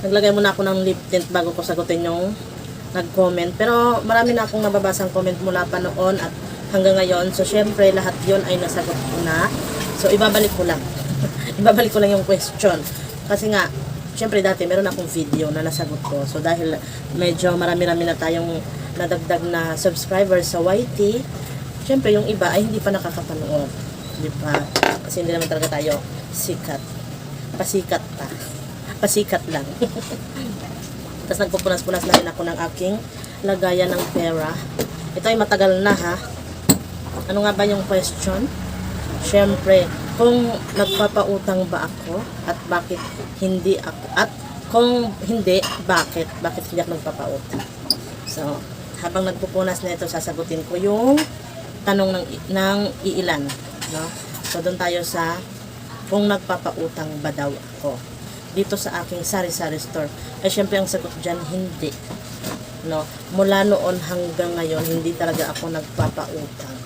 Naglagay muna ako ng lip tint bago ko sagutin yung nag-comment. Pero marami na akong nababasang comment mula pa noon at hanggang ngayon. So, syempre, lahat yon ay nasagot ko na. So, ibabalik ko lang. Ibabalik ko lang yung question. Kasi nga, syempre dati meron akong video na nasagot ko. So, dahil medyo marami-rami na tayong nadagdag na subscribers sa YT, syempre yung iba ay hindi pa nakakapanood. Di ba? Kasi hindi naman talaga tayo sikat. Pasikat pa. Pasikat lang. Tapos nagpupunas-punas na rin ako ng aking lagayan ng pera. Ito ay matagal na ha. Ano nga ba yung question? Siyempre, kung nagpapautang ba ako at bakit hindi ako, at kung hindi, bakit hindi ako nagpapautang? So, habang nagpupunas na ito, sasagutin ko yung tanong ng iilan, no? So, doon tayo sa kung nagpapautang ba daw ako dito sa aking sari-sari store. Ay, syempre, ang sagot dyan, hindi. No? Mula noon hanggang ngayon, hindi talaga ako nagpapautang.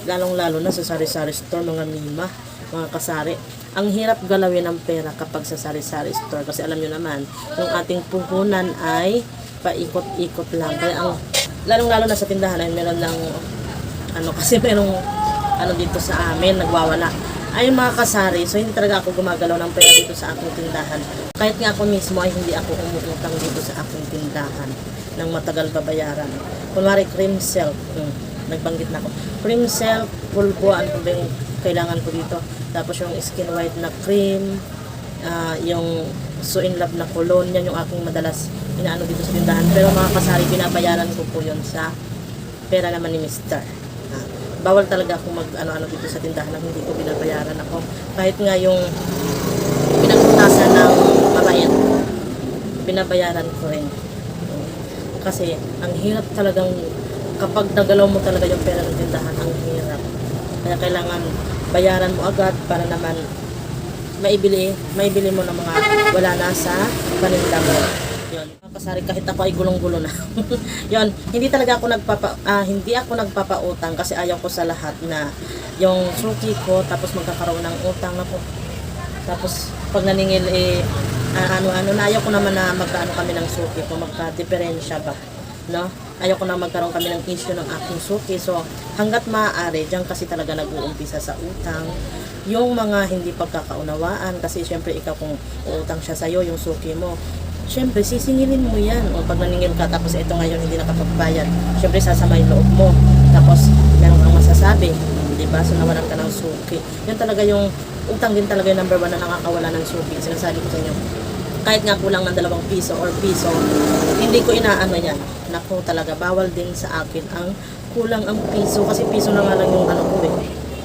Lalong-lalo na sa sari-sari store, mga mima, mga kasari. Ang hirap galawin ng pera kapag sa sari-sari store. Kasi alam nyo naman, yung ating puhunan ay paikot-ikot lang. Kaya ang, lalong-lalo na sa tindahan ay meron ng, kasi merong, dito sa amin, nagwawala. Ayun mga kasari, so hindi talaga ako gumagalaw ng pera dito sa aking tindahan. Kahit nga ako mismo ay hindi ako umutang dito sa aking tindahan ng matagal babayaran. Kunwari, cream silk. Nagbanggit na ako. Cream silk, pulbo, ano ba yung kailangan ko dito. Tapos yung skin white na cream, yung So In Love na cologne, yan yung aking madalas inaano dito sa tindahan. Pero mga kasari, binabayaran ko po yun sa pera naman ni Mr. Bawal talaga akong mag-ano dito sa tindahan na hindi ko binabayaran ako. Kahit nga yung pinagpuntasan ng mabait, binabayaran ko rin. Kasi ang hirap talagang kapag nagalaw mo talaga yung pera ng tindahan, ang hirap. Kaya kailangan bayaran mo agad para naman maibili mo ng mga wala na sa paninda mo. Yun. Kasari, kahit ako ay gulong-gulo na. Yun, hindi ako nagpapautang kasi ayaw ko sa lahat na yung suki ko tapos magkakaroon ng utang ako. Tapos pag naningil ayaw ko naman na magkaano kami ng suki ko, magka-diferensya ba, no? Ayaw ko na magkaroon kami ng issue ng aking suki. So, hanggat maaari, diyan kasi talaga nag-uumpisa sa utang. Yung mga hindi pagkakaunawaan, kasi syempre ikaw kung uutang siya sa'yo, yung suki mo, syempre sisingilin mo yan. O pag naningil ka, tapos ito ngayon hindi nakapagbayad, syempre sasama yung loob mo. Tapos, meron kang masasabi, diba? So, nawalan ka ng suki. Yan talaga yung utang din talaga yung number 1 na nakakawala ng suki. Sinasabi ko sa inyo, kahit nga kulang ng 2 piso or piso, hindi ko inaano yan. Naku talaga, bawal din sa akin ang kulang ang piso. Kasi piso na nga lang yung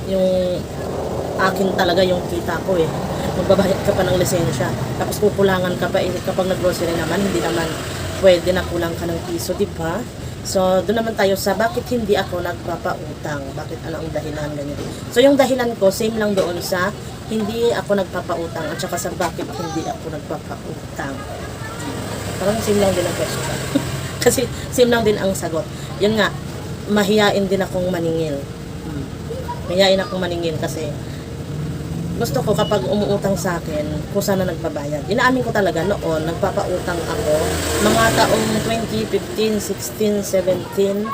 yung akin talaga yung kita ko Magbabayad ka pa ng lisensya. Tapos kukulangan ka pa kapag nag-grocery naman, hindi naman pwede na kulang ka ng piso, diba? So, doon naman tayo sa bakit hindi ako nagpapautang. Bakit ano ang dahilan, ganyan. So, yung dahilan ko, same lang doon sa hindi ako nagpapautang at saka sa bakit hindi ako nagpapautang. Parang same lang din ang question. Kasi same lang din ang sagot. Yun nga, mahiyain din akong maningil. Mahiyain akong maningil kasi gusto ko kapag umuutang sa akin, kung sana nagbabayad. Inaamin ko talaga noon, nagpapautang ako. Mga taong 2015, 16, 17,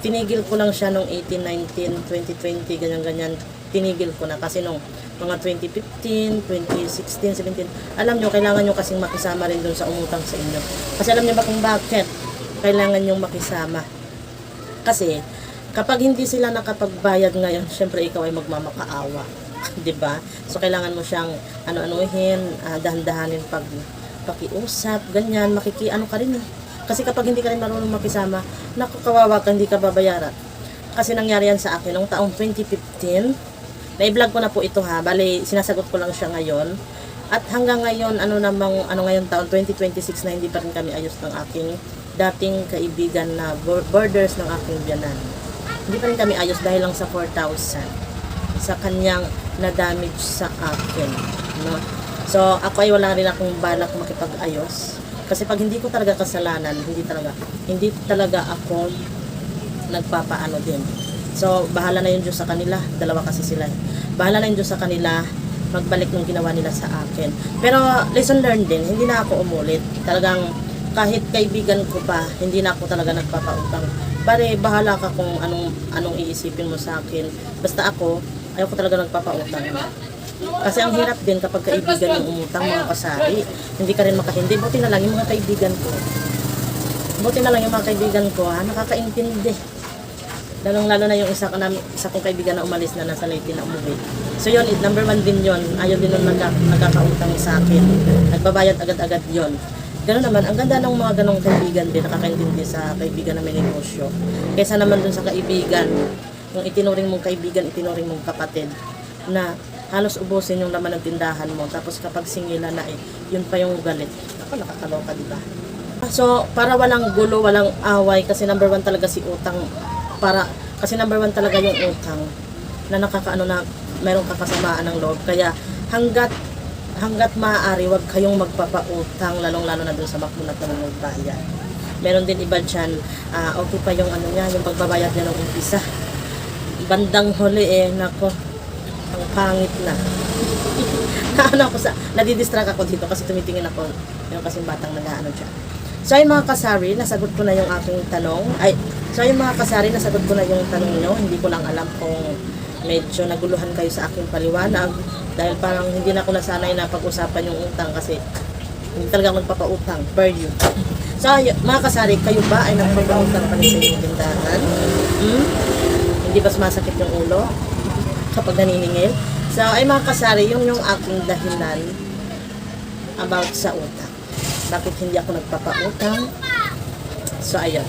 tinigil ko lang siya nung 18, 19, 2020, ganyan-ganyan. Tinigil ko na kasi nung mga 2015, 2016, 17, alam nyo, kailangan nyo kasing makisama rin dun sa umutang sa inyo. Kasi alam nyo ba kung bakit kailangan nyo makisama? Kasi kapag hindi sila nakapagbayad ngayon, syempre ikaw ay magmamakaawa. Diba? So, kailangan mo siyang dahan-dahanin pakiusap, ganyan, makikiano ka rin Kasi kapag hindi ka rin marunong makisama, kawawa ka, hindi ka babayaran. Kasi nangyari yan sa akin noong taong 2015, na-vlog ko na po ito bali, sinasagot ko lang siya ngayon. At hanggang ngayon, ngayon taon, 2026 na hindi pa rin kami ayos ng aking dating kaibigan na borders ng aking biyanan. Hindi pa rin kami ayos dahil lang sa 4,000 sa kanyang na-damage sa akin, no? So, ako ay wala rin akong balak makipag-ayos. Kasi pag hindi ko talaga kasalanan, hindi talaga ako nagpapaano din. So, bahala na yung Diyos sa kanila. Dalawa kasi sila. Bahala na yung Diyos sa kanila magbalik ng ginawa nila sa akin. Pero lesson learned din, hindi na ako umulit. Talagang kahit kaibigan ko pa, hindi na ako talaga nagpapautang. Pare, bahala ka kung anong iisipin mo sa akin. Basta ako, ayoko talaga nagpapautang. Kasi ang hirap din kapag kaibigan yung umutang, mga kasari. Hindi ka rin makahindi. Buti na lang yung mga kaibigan ko. Nakakaintindi. Lalong-lalo na yung isa kong kaibigan na umalis na nasa Leyte na umuwi. So yun, number 1 din yun. Ayaw din nun nagkakautang sa akin. Nagbabayad agad-agad yun. Ganoon naman, ang ganda ng mga ganong kaibigan din, nakakaintindi sa kaibigan na may negosyo. Kaysa naman dun sa kaibigan, yung itinuring mong kaibigan, itinuring mong kapatid, na halos ubusin yung laman ng tindahan mo. Tapos kapag singila na yun pa yung galit. Ako, nakakaloka, diba? So, para walang gulo, walang away, kasi number 1 talaga si utang. Kasi number 1 talaga yung utang na nakakaano na mayroong kakasamaan ng loob. Kaya hanggat maaari, wag kayong magpapautang, lalong-lalo na dun sa makunat na magbayad. Meron din iba dyan, okay pa yung yung pagbabayad niya ng umpisa. Bandang huli nako, ang pangit na. Nadidistract ako dito kasi tumitingin ako, yung kasing batang nag-aano dyan. So ay mga kasari, nasagot ko na yung aking tanong. Nasagot ko na yung tanong nyo. Hindi ko lang alam kung medyo naguluhan kayo sa aking paliwanag. Dahil parang hindi na ako nasanay na pag-usapan yung utang kasi hindi talaga magpapautang per you. So mga kasari, kayo ba ay nagpapautang pa rin sa inyong tindahan? Hindi ba sumasakit yung ulo kapag naniningil? So ay mga kasari, yung aking dahilan about sa utang. Bakit hindi ako nagpapautang? So, ayun.